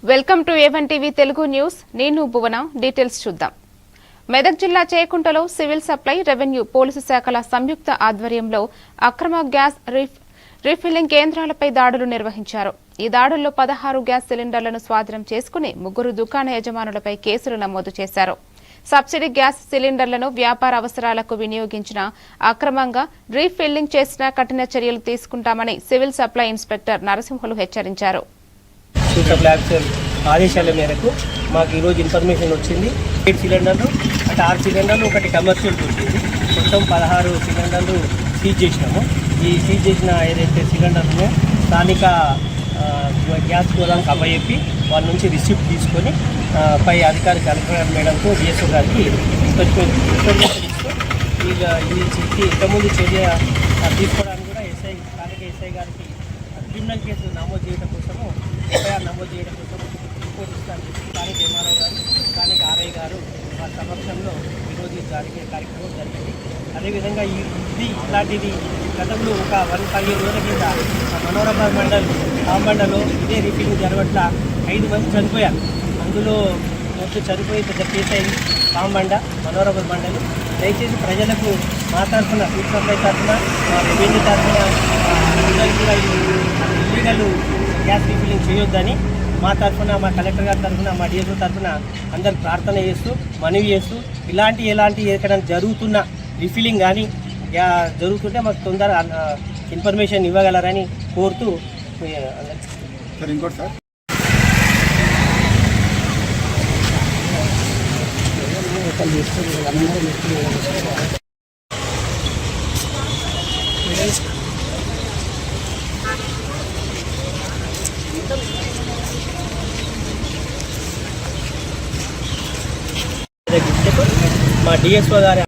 Welcome to A1 TV Telugu news. నేను భువన. Details చూద్దాం. మెదక్ జిల్లా చేకుంటలో సివిల్ సప్లై, రెవెన్యూ, పోలీసు శాఖల సంయుక్త ఆధ్వర్యంలో అక్రమ గ్యాస్ రీఫిల్లింగ్ కేంద్రాలపై దాడులు నిర్వహించారు. ఈ దాడుల్లో 16 గ్యాస్ సిలిండర్లను స్వాధీనం చేసుకుని 3 దుకాణ యజమానులపై కేసులు నమోదు చేశారు. సబ్సిడీ గ్యాస్ సిలిండర్లను వ్యాపార అవసరాలకు వినియోగించిన, అక్రమంగా రీఫిల్లింగ్ చేసిన కఠిన చర్యలు తీసుకుంటామని సివిల్ సప్లై ఇన్స్పెక్టర్ నరసింహులు హెచ్చరించారు. ఆదేశాల మేరకు మాకు ఈరోజు ఇన్ఫర్మేషన్ వచ్చింది. 8 సిలిండర్లు అంటే 6 సిలిండర్లు, ఒకటి కమర్షియల్ వచ్చింది. మొత్తం 16 సిలిండర్లు సీజ్ చేసినాము. ఈ సీజ్ చేసిన ఏదైతే సిలిండర్లను స్థానిక గ్యాస్ గోదాంకి అప్పచెప్పి వాళ్ళ నుంచి రిసిప్ట్ తీసుకొని పై అధికారి కలెక్టర్ మేడంకు డిఎస్ఓ గారికి ఇన్ఫర్మేషన్ ఇస్తూ ఈ ఇంతకుముందు చర్య తీసుకోవడానికి కూడా స్థానిక ఎస్ఐ గారికి క్రిమినల్ కేసు నమోదు చేయడం కోసము, ఎఫ్ఐఆర్ నమోదు చేయడం కోసం రిపోర్ట్ ఇస్తాను చెప్పి స్థానిక ఎంఆర్ఓ గారు, స్థానిక ఆర్ఐ గారు వారి సమక్షంలో ఈరోజు జరిగే కార్యక్రమం జరిగింది. అదేవిధంగా ఇలాంటిది గతంలో ఒక 15 రోజుల కింద మనోరాబాద్ మండల్లో ఇదే రీఫిల్లింగ్ జరగట్ల 5 మంది చనిపోయారు. అందులో మొత్తం చనిపోయి పెద్ద కేసు అయింది. పాంబండ, మనోరాబాద్ మండలి. దయచేసి ప్రజలకు మా తరఫున, ఫుడ్ సప్లై తరఫున, మా రెవెన్యూ తరఫున అందరికీ కూడా ఇల్లీగల్ గ్యాస్ రీఫిల్లింగ్ చేయొద్దని మా తరఫున, మా కలెక్టర్ గారి తరఫున, మా డిఎస్ఓ తరఫున అందరికి ప్రార్థన చేస్తూ, మనవి చేస్తూ, ఎలాంటి ఎక్కడైనా జరుగుతున్న రీఫిల్లింగ్ కానీ జరుగుతుంటే మాకు తొందరగా ఇన్ఫర్మేషన్ ఇవ్వగలరని కోరుతూ ఇంకోటి సార్ మా డిఎస్ఓ గారి